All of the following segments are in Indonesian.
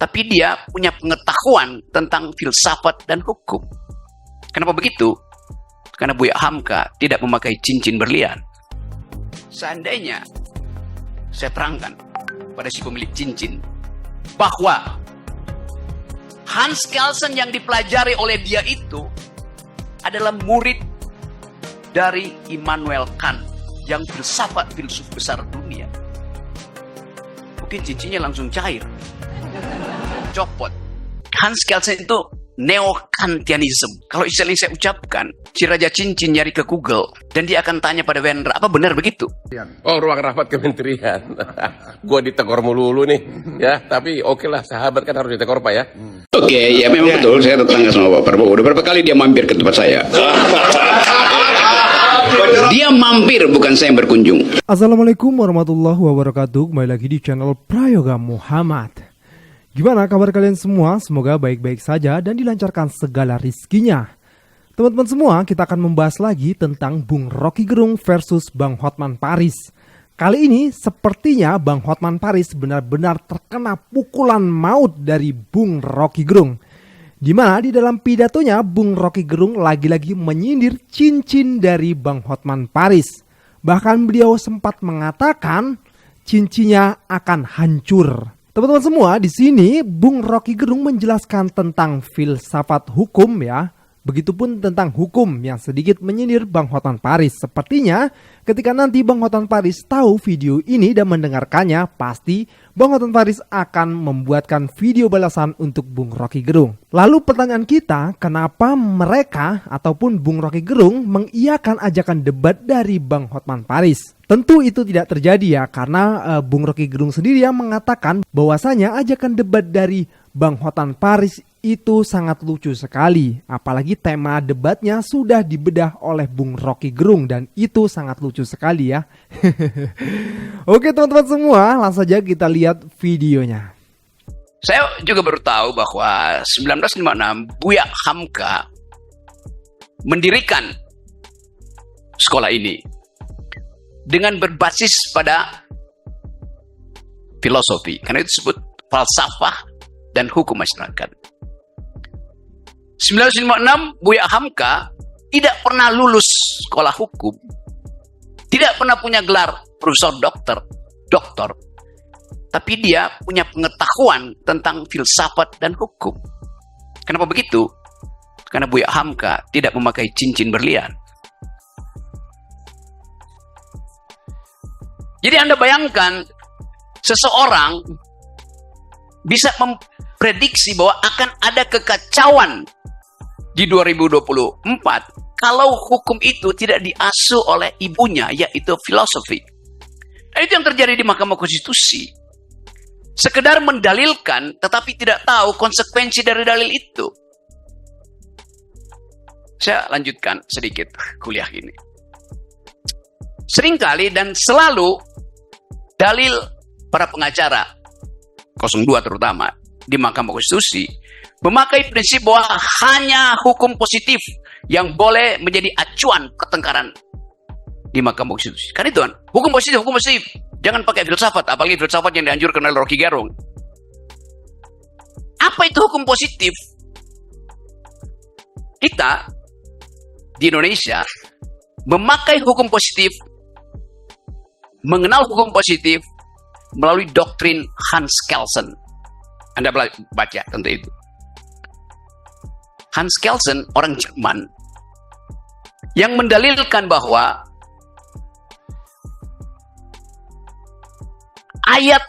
tapi dia punya pengetahuan tentang filsafat dan hukum. Kenapa begitu? Karena Buya Hamka tidak memakai cincin berlian. Seandainya saya terangkan pada si pemilik cincin bahwa Hans Kelsen yang dipelajari oleh dia itu adalah murid dari Immanuel Kant yang filsuf besar dunia, mungkin cincinnya langsung cair, copot. Hans Kelsen itu neo-Kantianism. Kalau istilahnya saya ucapkan, si Raja Cincin nyari ke Google dan dia akan tanya pada Wendra, apa benar begitu? Oh, ruang rapat kementerian. Gua ditegor melulu nih, ya. Tapi oke lah, sahabat kan harus ditegor, Pak ya. Oke, ya memang betul. Saya tetangga sama Pak Prabowo. Udah berapa kali dia mampir ke tempat saya? Dia mampir, bukan saya yang berkunjung. Assalamualaikum warahmatullahi wabarakatuh. Kembali lagi di channel Prayoga Muhammad. Gimana kabar kalian semua? Semoga baik-baik saja dan dilancarkan segala rizkinya. Teman-teman semua, kita akan membahas lagi tentang Bung Rocky Gerung versus Bang Hotman Paris. Kali ini sepertinya Bang Hotman Paris benar-benar terkena pukulan maut dari Bung Rocky Gerung. Di mana di dalam pidatonya Bung Rocky Gerung lagi-lagi menyindir cincin dari Bang Hotman Paris. Bahkan beliau sempat mengatakan cincinnya akan hancur. Teman-teman semua, di sini Bung Rocky Gerung menjelaskan tentang filsafat hukum ya. Begitupun tentang hukum yang sedikit menyindir Bang Hotman Paris. Sepertinya ketika nanti Bang Hotman Paris tahu video ini dan mendengarkannya, pasti Bang Hotman Paris akan membuatkan video balasan untuk Bung Rocky Gerung. Lalu pertanyaan kita, kenapa mereka ataupun Bung Rocky Gerung mengiyakan ajakan debat dari Bang Hotman Paris? Tentu itu tidak terjadi ya, karena Bung Rocky Gerung sendiri yang mengatakan bahwasanya ajakan debat dari Bang Hotman Paris itu sangat lucu sekali. Apalagi tema debatnya sudah dibedah oleh Bung Rocky Gerung dan itu sangat lucu sekali ya. Oke teman-teman semua, langsung saja kita lihat videonya. Saya juga baru tahu bahwa 1956 Buya Hamka mendirikan sekolah ini dengan berbasis pada filosofi, karena itu disebut falsafah dan hukum masyarakat. 1956 Buya Hamka tidak pernah lulus sekolah hukum, tidak pernah punya gelar profesor doktor, tapi dia punya pengetahuan tentang filsafat dan hukum. Kenapa begitu? Karena Buya Hamka tidak memakai cincin berlian. Jadi Anda bayangkan seseorang bisa memprediksi bahwa akan ada kekacauan di 2024 kalau hukum itu tidak diasuh oleh ibunya, yaitu filosofi. Nah, itu yang terjadi di Mahkamah Konstitusi. Sekedar mendalilkan tetapi tidak tahu konsekuensi dari dalil itu. Saya lanjutkan sedikit kuliah ini. Seringkali dan selalu dalil para pengacara 02 terutama di Mahkamah Konstitusi memakai prinsip bahwa hanya hukum positif yang boleh menjadi acuan pertengkaran di Mahkamah Konstitusi. Kan itu kan, hukum positif. Jangan pakai filsafat, apalagi filsafat yang dianjurkan oleh Rocky Gerung. Apa itu hukum positif? Kita di Indonesia memakai hukum positif, mengenal hukum positif melalui doktrin Hans Kelsen. Anda baca tentu itu. Hans Kelsen, orang Jerman, yang mendalilkan bahwa ayat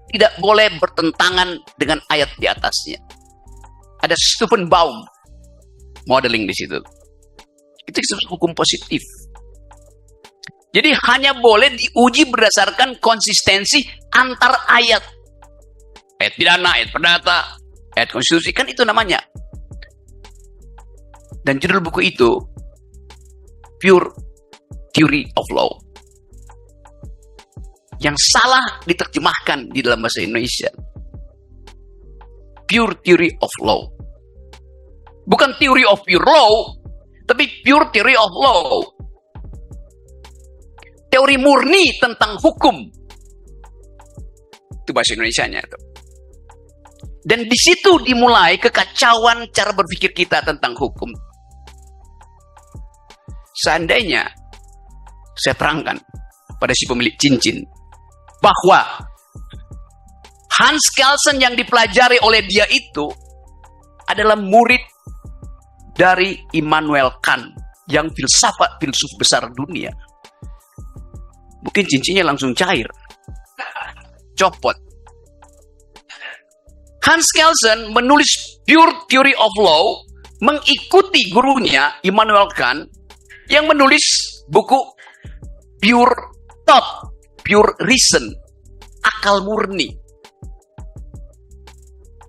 tidak boleh bertentangan dengan ayat di atasnya. Ada Stephen Baum modeling di situ. Itu disebut hukum positif. Jadi hanya boleh diuji berdasarkan konsistensi antar ayat. Ayat pidana, ayat perdata, ayat konstitusi, kan itu namanya. Dan judul buku itu Pure Theory of Law. Yang salah diterjemahkan di dalam bahasa Indonesia. Pure Theory of Law. Bukan Theory of Pure Law, tapi Pure Theory of Law. Teori murni tentang hukum. Itu bahasa Indonesianya itu. Dan di situ dimulai kekacauan cara berpikir kita tentang hukum. Seandainya saya terangkan pada si pemilik cincin bahwa Hans Kelsen yang dipelajari oleh dia itu adalah murid dari Immanuel Kant yang filsuf besar dunia. Mungkin cincinnya langsung cair, copot. Hans Kelsen menulis Pure Theory of Law mengikuti gurunya Immanuel Kant yang menulis buku Pure Thought, Pure Reason, akal murni.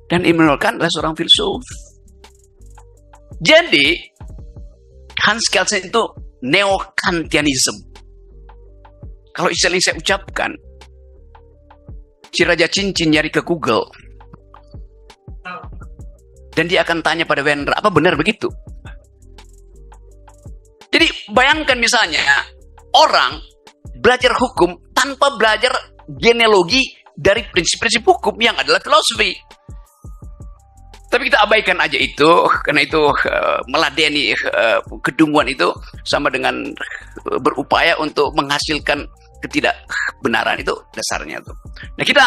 Dan Immanuel Kant adalah seorang filsuf. Jadi Hans Kelsen itu neo-Kantianism. Kalau istilah yang saya ucapkan, si Raja Cincin nyari ke Google dan dia akan tanya pada Wendra, apa benar begitu? Jadi bayangkan misalnya orang belajar hukum tanpa belajar genealogi dari prinsip-prinsip hukum yang adalah filosofi. Tapi kita abaikan aja itu, karena itu meladeni kedunguan itu sama dengan berupaya untuk menghasilkan ketidakbenaran, itu dasarnya tuh. Nah, kita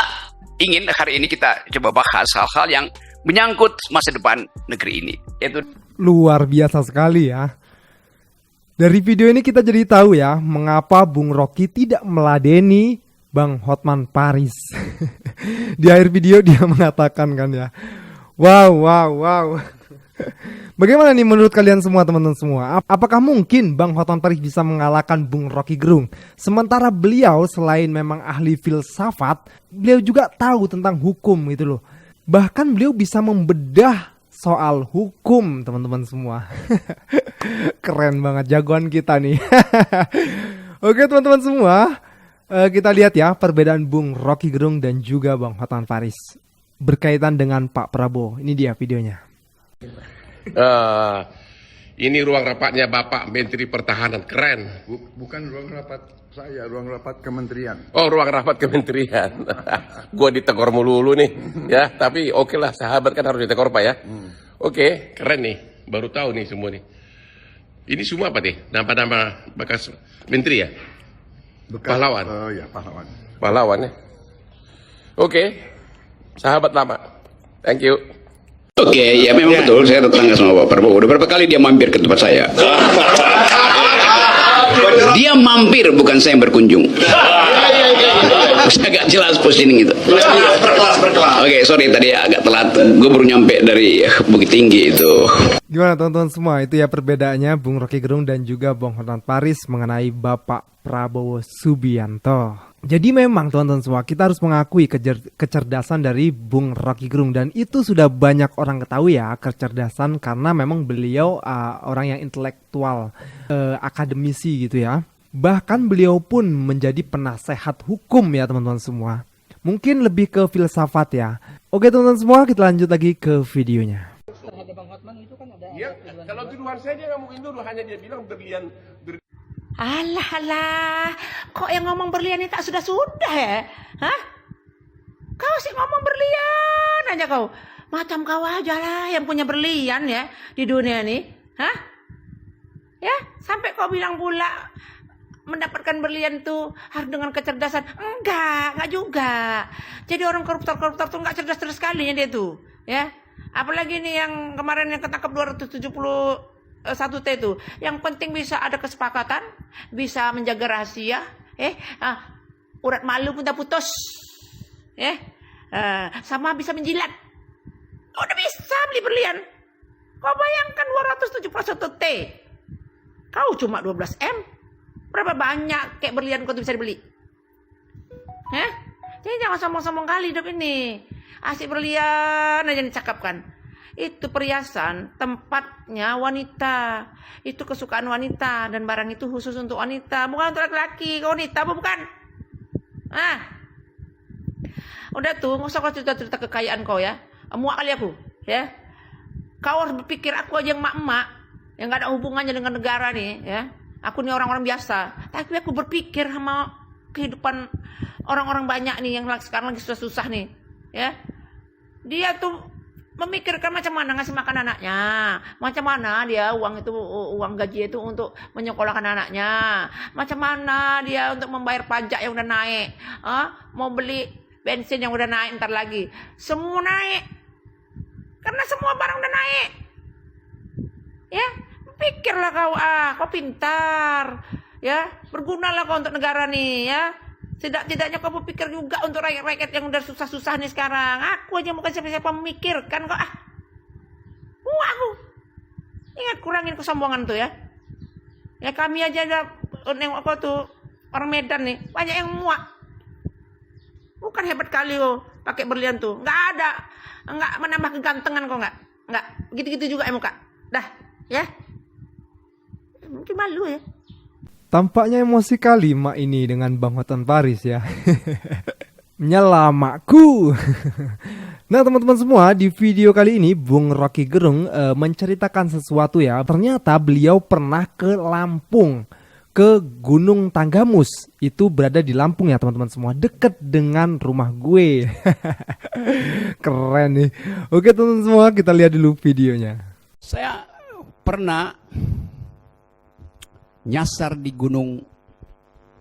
ingin hari ini kita coba bahas hal-hal yang menyangkut masa depan negeri ini, yaitu Luar biasa sekali ya. Dari video ini kita jadi tahu ya mengapa Bung Rocky tidak meladeni Bang Hotman Paris. Di akhir video dia mengatakan kan ya, wow. Bagaimana nih menurut kalian semua, teman-teman semua? Apakah mungkin Bang Hotman Paris bisa mengalahkan Bung Rocky Gerung? Sementara beliau selain memang ahli filsafat, beliau juga tahu tentang hukum gitu loh. Bahkan beliau bisa membedah soal hukum, teman-teman semua. Keren banget jagoan kita nih. Oke teman-teman semua, kita lihat ya perbedaan Bung Rocky Gerung dan juga Bang Hotman Paris berkaitan dengan Pak Prabowo. Ini dia videonya. Ini ruang rapatnya Bapak Menteri Pertahanan, keren. Bukan ruang rapat saya, ruang rapat kementerian. Oh, ruang rapat kementerian. Gua ditegur melulu nih, ya. Tapi oke lah, sahabat kan harus ditegur Pak ya. Oke, keren nih. Baru tahu nih semua nih. Ini semua apa nih? Nama-nama bekas menteri ya? Pahlawan. Ya, pahlawan. Pahlawan ya. Oke, sahabat lama. Thank you. oke, ya memang betul saya tetangga sama Pak Prabowo. Udah berapa kali dia mampir ke tempat saya? Dia mampir, bukan saya yang berkunjung. Agak jelas positioning itu. Oke, sorry tadi agak telat. Gue baru nyampe dari Bukit Tinggi itu. Gimana teman-teman semua, itu ya perbedaannya Bung Rocky Gerung dan juga Bang Hotman Paris mengenai Bapak Prabowo Subianto. Jadi memang teman-teman semua, kita harus mengakui kecerdasan dari Bung Rocky Gerung. Dan itu sudah banyak orang ketahui ya, kecerdasan, karena memang beliau orang yang intelektual, akademisi gitu ya. Bahkan beliau pun menjadi penasehat hukum ya teman-teman semua. Mungkin lebih ke filsafat ya. Oke teman-teman semua, kita lanjut lagi ke videonya. Ya, kalau tuduhan saya dia nggak mungkin dulu, hanya dia bilang berlian. Alah, kok yang ngomong berlian ini tak sudah-sudah ya? Hah? Kau sih ngomong berlian aja kau. Macam kau aja lah yang punya berlian ya di dunia ini. Hah? Ya, sampai kau bilang pula mendapatkan berlian tuh harus dengan kecerdasan. Enggak juga. Jadi orang koruptor-koruptor tuh enggak cerdas-cerdas sekali ya dia tuh. Ya. Apalagi nih yang kemarin yang ketangkap 271 T itu. Yang penting bisa ada kesepakatan, bisa menjaga rahasia, urat malu pun tak putus. Sama bisa menjilat. Udah bisa beli berlian. Kau bayangkan 271 T. Kau cuma 12 M. Berapa banyak kayak berlian kau tuh bisa dibeli? Jadi jangan sombong-sombong kali hidup ini. Asik berlian aja dicakapkan. Itu perhiasan tempatnya wanita. Itu kesukaan wanita. Dan barang itu khusus untuk wanita. Bukan untuk laki-laki. Kau wanita apa bukan? Udah tuh, nggak usah kau cerita-cerita kekayaan kau ya. Muak kali aku ya. Kau harus berpikir aku aja yang mak-mak, yang gak ada hubungannya dengan negara nih ya. Aku nih orang-orang biasa. Tapi aku berpikir sama kehidupan orang-orang banyak nih yang sekarang lagi susah-susah nih ya. Dia tuh memikirkan macam mana ngasih makan anaknya, macam mana dia uang gaji itu untuk menyekolahkan anaknya, macam mana dia untuk membayar pajak yang udah naik, mau beli bensin yang udah naik ntar lagi, semua naik, karena semua barang udah naik. Ya, pikirlah kau pintar, ya, bergunalah kau untuk negara nih, ya. Tidak-tidaknya kau berpikir juga untuk rakyat-rakyat yang udah susah-susah nih sekarang. Aku aja bukan siapa-siapa memikirkan kok. Aku. Ingat kurangin kesombongan tuh ya. Ya kami aja ada nengok kau tuh orang Medan nih, banyak yang muak. Bukan hebat kali kau pakai berlian tuh. Enggak menambah kegantengan kau enggak. Enggak, gitu-gitu juga ya muka. Dah, ya. Mungkin malu ya. Tampaknya emosi kali Mak ini dengan Bang Hotman Paris ya. Menyelamakku. Nah teman-teman semua, di video kali ini Bung Rocky Gerung menceritakan sesuatu ya. Ternyata beliau pernah ke Lampung, ke Gunung Tanggamus. Itu berada di Lampung ya teman-teman semua, deket dengan rumah gue. Keren nih. Oke teman-teman semua, kita lihat dulu videonya. Saya pernah nyasar di Gunung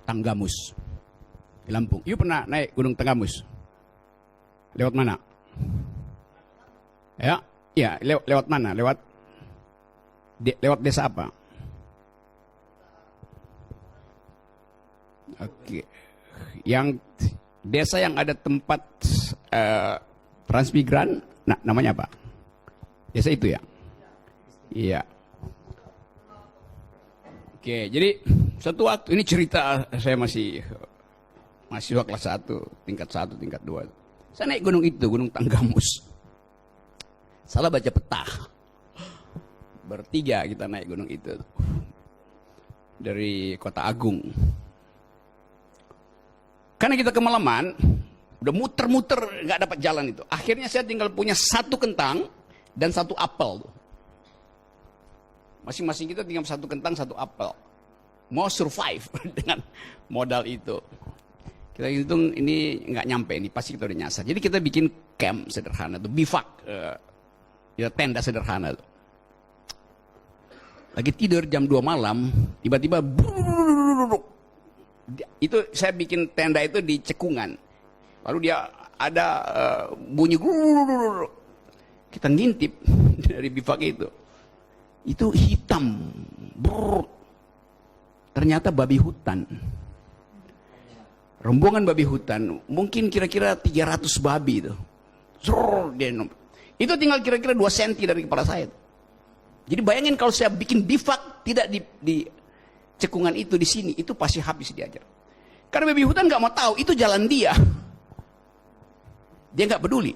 Tanggamus di Lampung. You pernah naik Gunung Tanggamus? Lewat mana? Ya, lewat mana? Lewat desa apa? Oke. Yang desa yang ada tempat transmigran, namanya apa? Desa itu ya? Iya. Oke, jadi satu waktu, ini cerita saya masih mahasiswa kelas 1, tingkat 1, tingkat 2. Saya naik gunung itu, Gunung Tanggamus. Salah baca peta. Bertiga kita naik gunung itu. Dari Kota Agung. Karena kita kemalaman, udah muter-muter nggak dapat jalan itu. Akhirnya saya tinggal punya 1 kentang dan 1 apel. Masing-masing kita tinggal 1 kentang, 1 apel. Mau survive dengan modal itu. Kita hitung ini nggak nyampe, ini pasti kita udah nyasar. Jadi kita bikin camp sederhana tuh, bivak, ya tenda sederhana tuh. Lagi tidur jam 2 malam, tiba-tiba itu saya bikin tenda itu di cekungan. Lalu dia ada bunyi kita ngintip dari bivak itu. Itu hitam, ternyata babi hutan, rombongan babi hutan, mungkin kira-kira 300 babi itu, itu tinggal kira-kira 2 senti dari kepala saya. Jadi bayangin kalau saya bikin bivak tidak di cekungan itu di sini, itu pasti habis diajar. Karena babi hutan nggak mau tahu, itu jalan dia nggak peduli.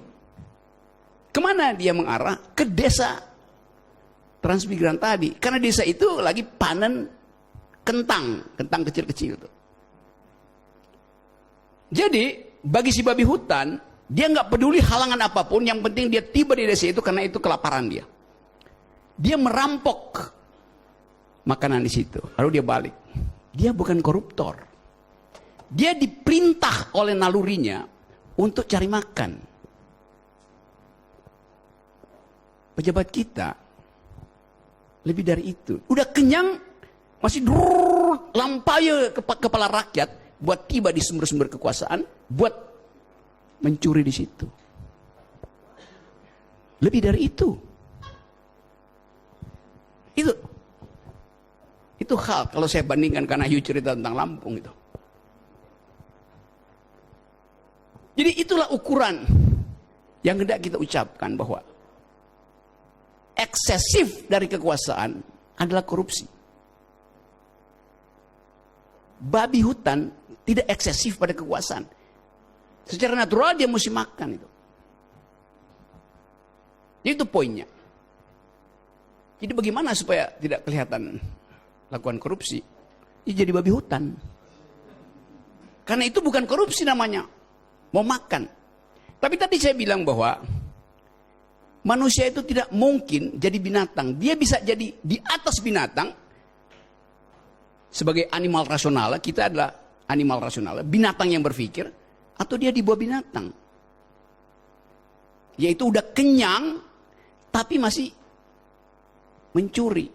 Kemana dia mengarah? Ke desa transmigran tadi, karena desa itu lagi panen kentang kecil-kecil tuh. Jadi bagi si babi hutan, dia nggak peduli halangan apapun, yang penting dia tiba di desa itu karena itu kelaparan dia. Dia merampok makanan di situ, lalu dia balik. Dia bukan koruptor, dia diperintah oleh nalurinya untuk cari makan. Pejabat kita lebih dari itu. Udah kenyang, masih lampau kepala rakyat buat tiba di sumber-sumber kekuasaan, buat mencuri di situ. Lebih dari itu. Itu hal kalau saya bandingkan, karena you cerita tentang Lampung itu. Jadi itulah ukuran yang hendak kita ucapkan, bahwa eksesif dari kekuasaan adalah korupsi. Babi hutan tidak eksesif pada kekuasaan. Secara natural dia mesti makan itu. Itu poinnya. Jadi bagaimana supaya tidak kelihatan lakukan korupsi? Ya jadi babi hutan. Karena itu bukan korupsi namanya, mau makan. Tapi tadi saya bilang bahwa manusia itu tidak mungkin jadi binatang. Dia bisa jadi di atas binatang. Sebagai animal rasional, kita adalah animal rasional, binatang yang berpikir, atau dia di bawah binatang. Yaitu udah kenyang, tapi masih mencuri.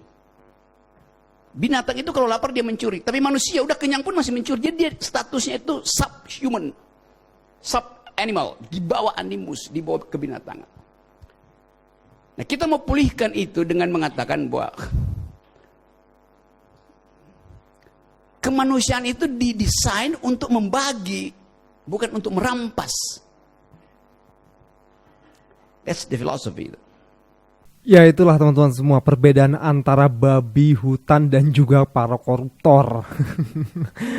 Binatang itu kalau lapar dia mencuri, tapi manusia udah kenyang pun masih mencuri. Jadi dia statusnya itu subhuman, sub-animal, di bawah animus, di bawah kebinatangan. Nah, kita mau pulihkan itu dengan mengatakan bahwa kemanusiaan itu didesain untuk membagi, bukan untuk merampas. That's the philosophy. Ya itulah teman-teman semua perbedaan antara babi hutan dan juga para koruptor.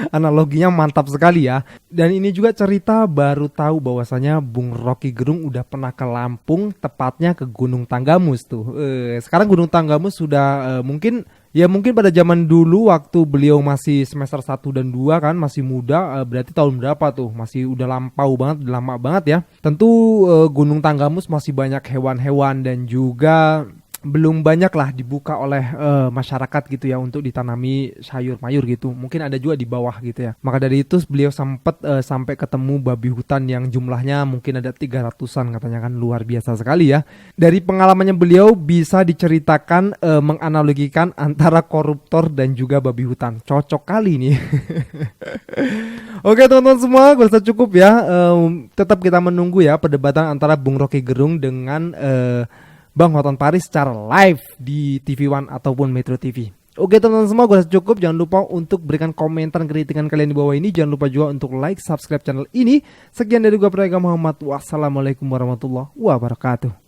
Analoginya mantap sekali ya. Dan ini juga cerita baru tahu bahwasanya Bung Rocky Gerung udah pernah ke Lampung, tepatnya ke Gunung Tanggamus tuh. Sekarang Gunung Tanggamus sudah mungkin pada zaman dulu waktu beliau masih semester 1 dan 2 kan, masih muda, berarti tahun berapa tuh? Masih udah lampau banget, udah lama banget ya. Tentu Gunung Tanggamus masih banyak hewan-hewan dan juga belum banyak lah dibuka oleh masyarakat gitu ya untuk ditanami sayur-mayur gitu. Mungkin ada juga di bawah gitu ya. Maka dari itu beliau sempat sampai ketemu babi hutan yang jumlahnya mungkin ada 300-an katanya kan, luar biasa sekali ya. Dari pengalamannya beliau bisa diceritakan menganalogikan antara koruptor dan juga babi hutan. Cocok kali nih. Oke teman-teman semua, gue rasa cukup ya. Tetap kita menunggu ya perdebatan antara Bung Rocky Gerung dengan Bang Hotman Paris secara live di TV One ataupun Metro TV. Oke teman-teman semua, gue rasa cukup. Jangan lupa untuk berikan komentar kritikan kalian di bawah ini. Jangan lupa juga untuk like, subscribe channel ini. Sekian dari gue Prayoga Muhammad. Wassalamualaikum warahmatullahi wabarakatuh.